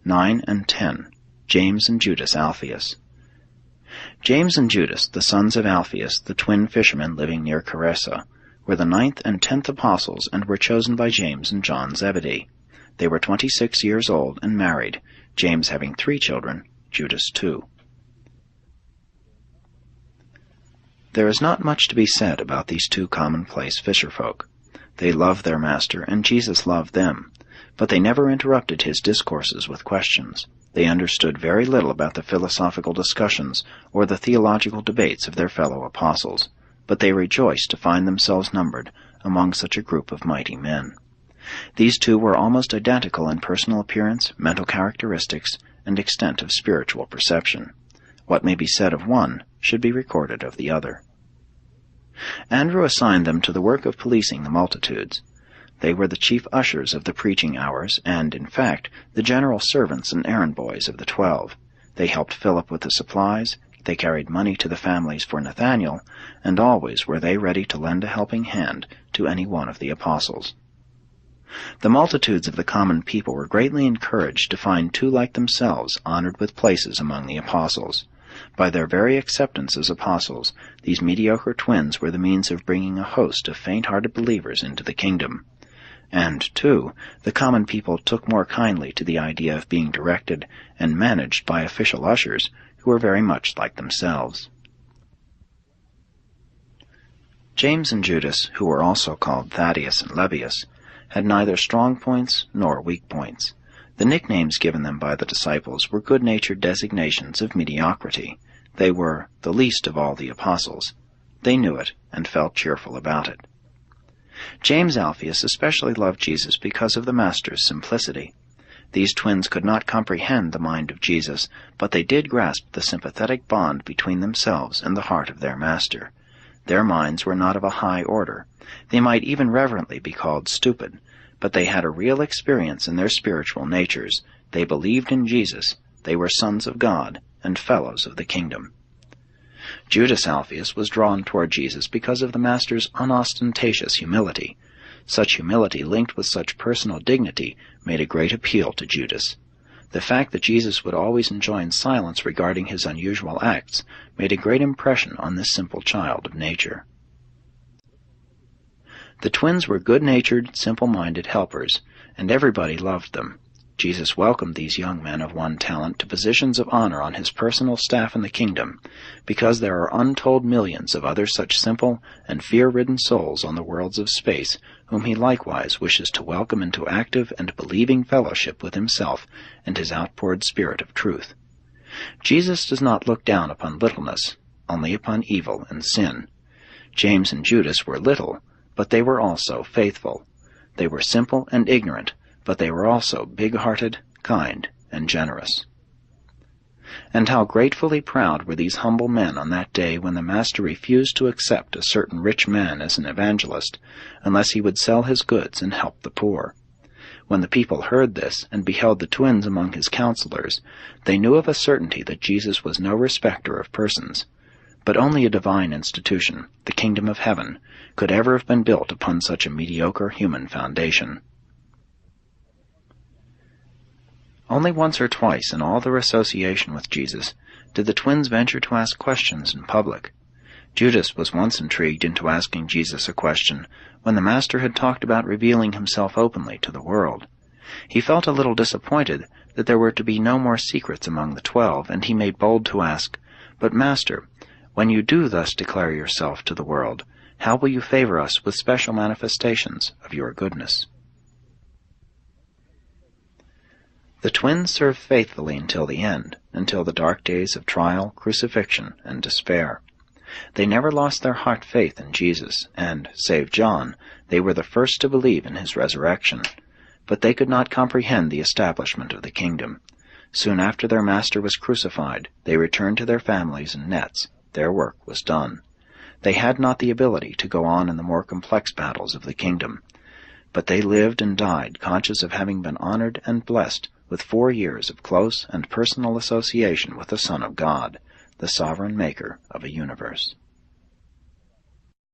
9 and 10. James and Judas Alpheus. James and Judas, the sons of Alpheus, the twin fishermen living near Charissa, were the 9th and 10th apostles and were chosen by James and John Zebedee. They were 26 years old and married, James having 3 children, Judas 2. There is not much to be said about these 2 commonplace fisherfolk. They loved their master, and Jesus loved them, but they never interrupted his discourses with questions. They understood very little about the philosophical discussions or the theological debates of their fellow apostles, but they rejoiced to find themselves numbered among such a group of mighty men. These 2 were almost identical in personal appearance, mental characteristics, and extent of spiritual perception. What may be said of one should be recorded of the other. Andrew assigned them to the work of policing the multitudes. They were the chief ushers of the preaching hours and, in fact, the general servants and errand boys of the 12. They helped Philip with the supplies, they carried money to the families for Nathanael, and always were they ready to lend a helping hand to any one of the apostles. The multitudes of the common people were greatly encouraged to find 2 like themselves honored with places among the apostles. By their very acceptance as apostles, these mediocre twins were the means of bringing a host of faint-hearted believers into the kingdom. And, too, the common people took more kindly to the idea of being directed and managed by official ushers who were very much like themselves. James and Judas, who were also called Thaddeus and Lebbeus, had neither strong points nor weak points. The nicknames given them by the disciples were good-natured designations of mediocrity. They were the least of all the apostles. They knew it and felt cheerful about it. James Alpheus especially loved Jesus because of the Master's simplicity. These twins could not comprehend the mind of Jesus, but they did grasp the sympathetic bond between themselves and the heart of their Master. Their minds were not of a high order. They might even reverently be called stupid, but they had a real experience in their spiritual natures. They believed in Jesus. They were sons of God and fellows of the kingdom. Judas Alpheus was drawn toward Jesus because of the Master's unostentatious humility. Such humility linked with such personal dignity made a great appeal to Judas. The fact that Jesus would always enjoin silence regarding his unusual acts made a great impression on this simple child of nature. The twins were good-natured, simple-minded helpers, and everybody loved them. Jesus welcomed these young men of one talent to positions of honor on his personal staff in the kingdom, because there are untold millions of other such simple and fear-ridden souls on the worlds of space, whom he likewise wishes to welcome into active and believing fellowship with himself and his outpoured spirit of truth. Jesus does not look down upon littleness, only upon evil and sin. James and Judas were little, but they were also faithful. They were simple and ignorant, but they were also big-hearted, kind, and generous. And how gratefully proud were these humble men on that day when the Master refused to accept a certain rich man as an evangelist, unless he would sell his goods and help the poor. When the people heard this and beheld the twins among his counselors, they knew of a certainty that Jesus was no respecter of persons, but only a divine institution, the kingdom of heaven, could ever have been built upon such a mediocre human foundation. Only once or twice in all their association with Jesus did the twins venture to ask questions in public. Judas was once intrigued into asking Jesus a question when the Master had talked about revealing himself openly to the world. He felt a little disappointed that there were to be no more secrets among the 12, and he made bold to ask, "But, Master, when you do thus declare yourself to the world, how will you favor us with special manifestations of your goodness?" The twins served faithfully until the end, until the dark days of trial, crucifixion, and despair. They never lost their heart faith in Jesus, and, save John, they were the first to believe in his resurrection. But they could not comprehend the establishment of the kingdom. Soon after their Master was crucified, they returned to their families in nets. Their work was done. They had not the ability to go on in the more complex battles of the kingdom. But they lived and died conscious of having been honored and blessed with 4 years of close and personal association with the Son of God, the sovereign maker of a universe.